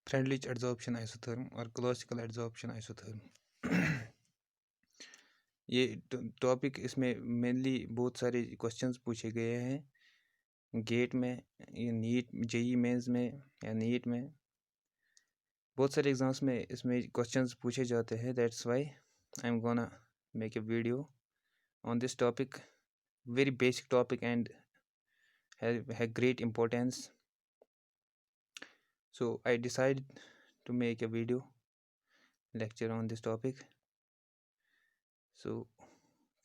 Freundlich adsorption isotherm और classical adsorption isotherm. ये topic इसमें मेनली बहुत सारे क्वेश्चंस पूछे गए हैं गेट में, या नीट जेई मेंस में, या नीट में। बहुत सारे एग्जाम्स में इसमें क्वेश्चंस पूछे जाते हैं। That's why I am gonna make a video on this topic, very basic topic and have great importance. So I decided to make a video lecture on this topic. So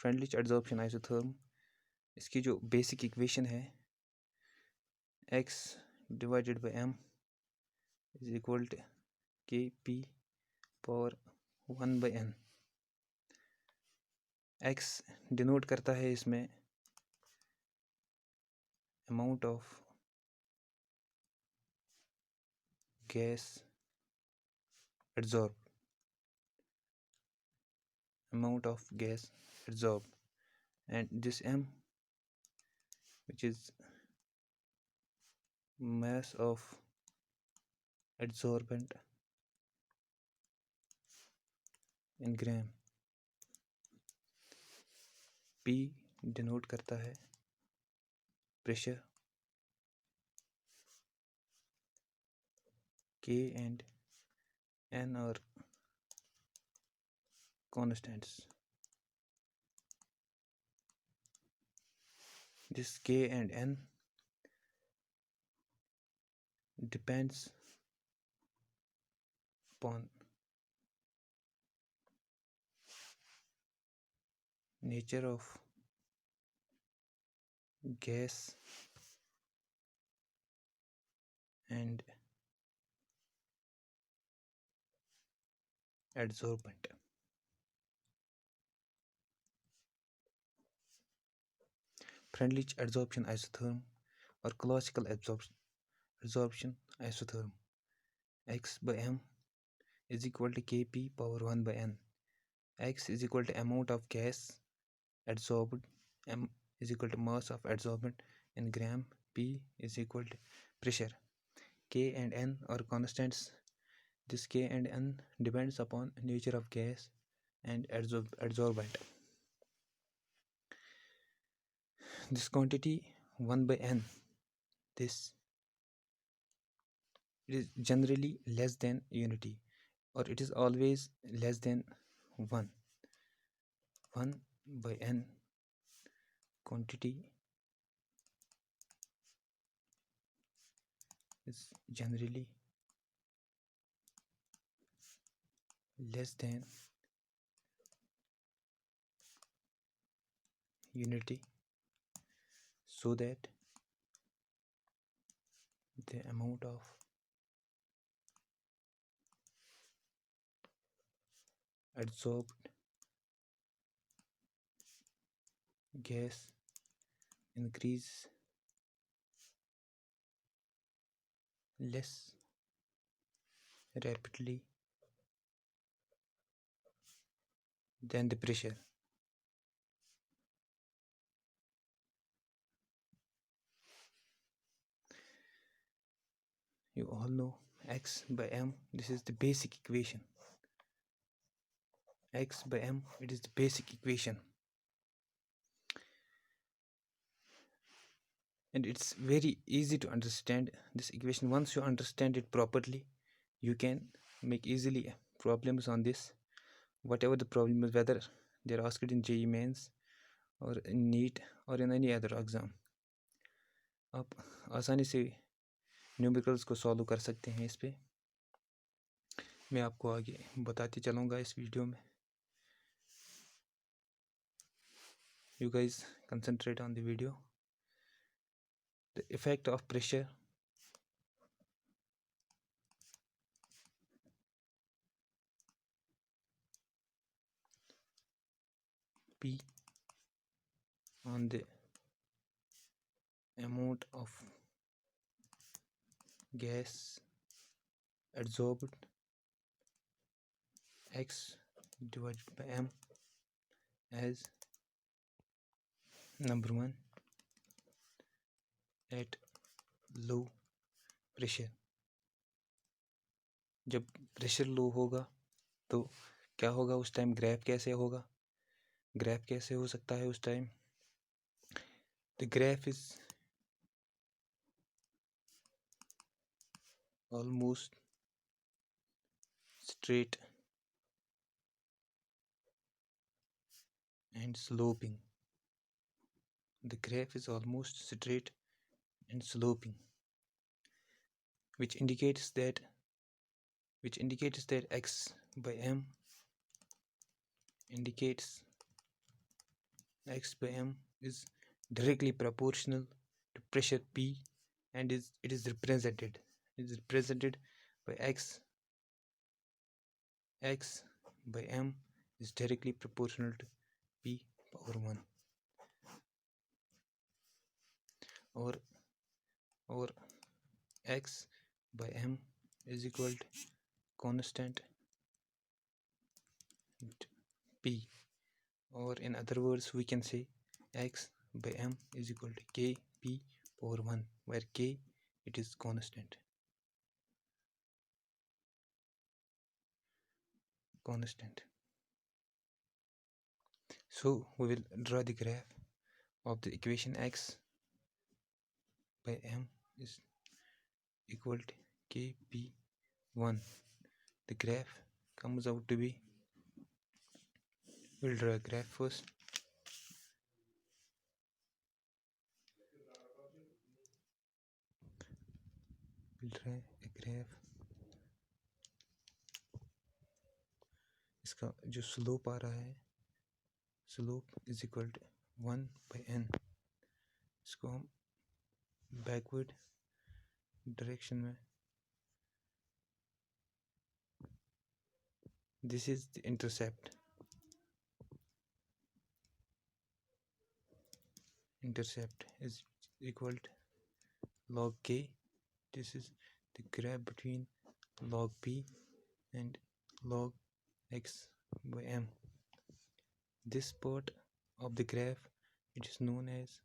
Freundlich adsorption isotherm, इसकी जो basic equation है x divided by m is equal to K P power 1/n। x denote करता है इसमें amount of gas adsorbed, amount of gas adsorbed, and this m, which is mass of adsorbent in gram। p denote करता है pressure, k and n are constants। This k and n depends upon nature of gas and adsorbent। Freundlich adsorption isotherm or classical adsorption isotherm, x by m is equal to kp power 1/n। x is equal to amount of gas adsorbed, m is equal to mass of adsorbent in gram, p is equal to pressure। k and n are constants. This k and n depends upon nature of gas and adsorbent। This quantity 1/n, this it is generally less than unity, or it is always less than 1 by n quantity is generally less than unity, so that the amount of adsorbed gas increases less rapidly than the pressure। You all know x by m, this is the basic equation। x by m, it is the basic equation, and it's very easy to understand this equation. Once you understand it properly, you can make easily problems on this, whatever the problem is, whether they're asked in JEE mains or in NEET or in any other exam। आप आसानी से numericals को solve कर सकते हैं। इस पे मैं आपको आगे बताते चलूँगा इस वीडियो में। You guys concentrate on the video। The effect of pressure P on the amount of gas adsorbed, x divided by m, as number 1 at low pressure। जब प्रेशर लो होगा तो क्या होगा उस टाइम, ग्राफ कैसे होगा, graph कैसे हो सकता है उस time? The graph is almost straight and sloping. The graph is almost straight and sloping, which indicates that x by m indicates x by m is directly proportional to pressure P, and it is represented by x by m is directly proportional to P power 1, or x by m is equal to constant P, or in other words we can say x by m is equal to kp power 1, where k it is constant. So we will draw the graph of the equation x by m is equal to kp1. The graph comes out to be, we'll draw a graph first. इसका जो slope आ रहा है, slope is equal to 1 by n. इसको हम backward direction में, this is the intercept is equal to log k. This is the graph between log p and log x by m. This part of the graph, it is known as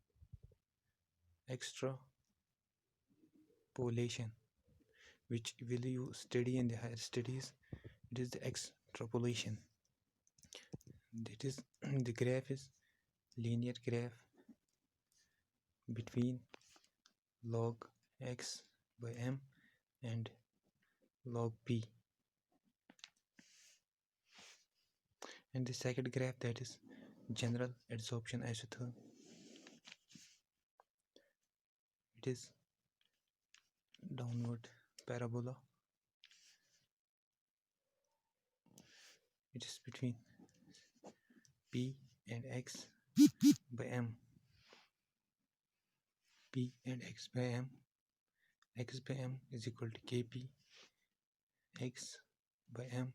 extrapolation, which will you study in the higher studies. It is the extrapolation. That is the graph is linear graph between log x by m and log p. And the second graph, that is general adsorption isotherm. It is downward parabola. It is between p and x by m. P and x by m. X by m is equal to kp. X by m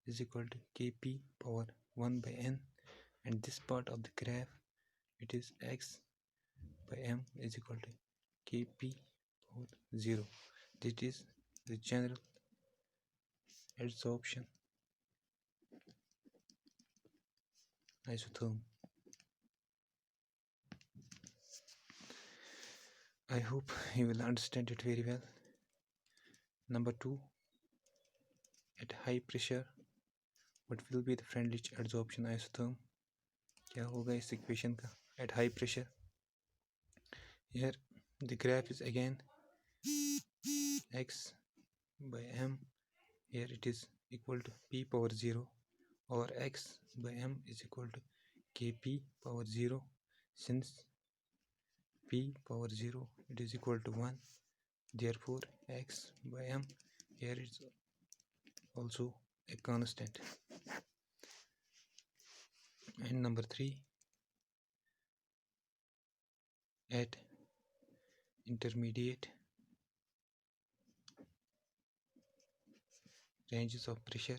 is equal to kp power 1 by n. And this part of the graph, it is x by m is equal to kp power 0. This is the general adsorption isotherm. I hope you will understand it very well. Number 2, at high pressure, what will be the Freundlich adsorption isotherm? क्या होगा इस equation का at high pressure? Here the graph is again x by m. Here it is equal to p power 0, or x by m is equal to kp power 0. Since p power 0 it is equal to 1, therefore x by m here is also a constant. And number 3, at intermediate ranges of pressure,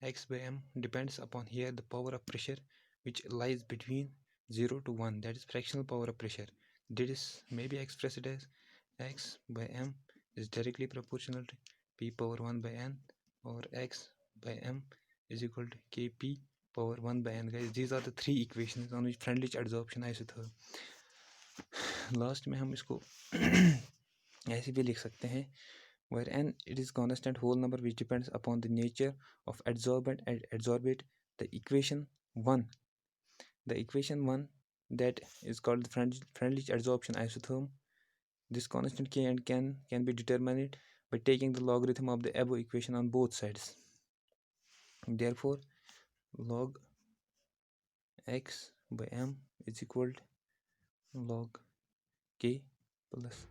x by m depends upon here the power of pressure which lies between 0 to 1, that is fractional power of pressure. This may be expressed as x by m is directly proportional to p power 1 by n, or x by m is equal to kp power 1 by n. Guys, these are the 3 equations on which Freundlich adsorption isotherm last में हम इसको ऐसे भी लिख सकते हैं, where n it is constant whole number which depends upon the nature of adsorbent and adsorbate. The equation 1 that is called the Freundlich adsorption isotherm. This constant k and can be determined by taking the logarithm of the above equation on both sides. Therefore, log x by m is equal to log k plus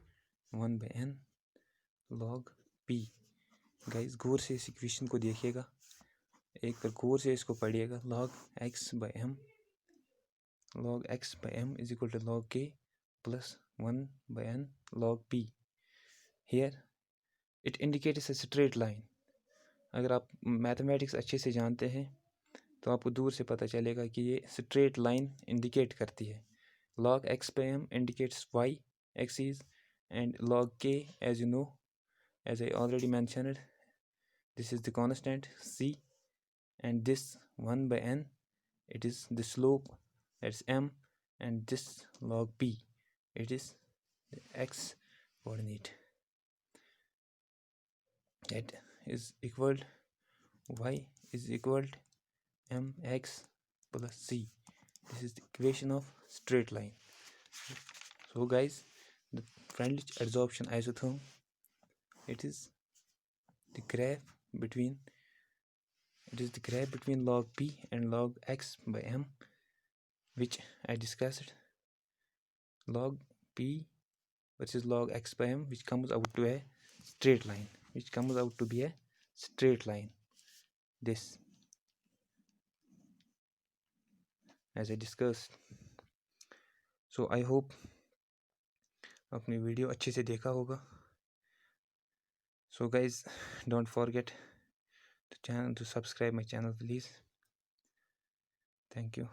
1 by n log p. Guys गौर से इस equation को देखिएगा, एक बार गौर से इसको पढ़िएगा. log x by m is equal to log k plus 1 by n log p. Here it indicates a straight line. अगर आप मैथमेटिक्स अच्छे से जानते हैं तो आपको दूर से पता चलेगा कि ये स्ट्रेट लाइन इंडिकेट करती है. log x by m indicates y axis and log k, as you know, as I already mentioned, this is the constant c, and this 1 by n, it is the slope, that's m, and this log p, it is the x coordinate, that is equal y is equal to mx plus c. This is the equation of straight line. So guys, the Freundlich adsorption isotherm, it is the graph between log p and log x by m, which I discussed. Log p versus log x by m, which comes out to a straight line, this, as I discussed. So I hope अपनी video अच्छे से देखा होगा. So guys, don't forget to subscribe my channel, please. Thank you.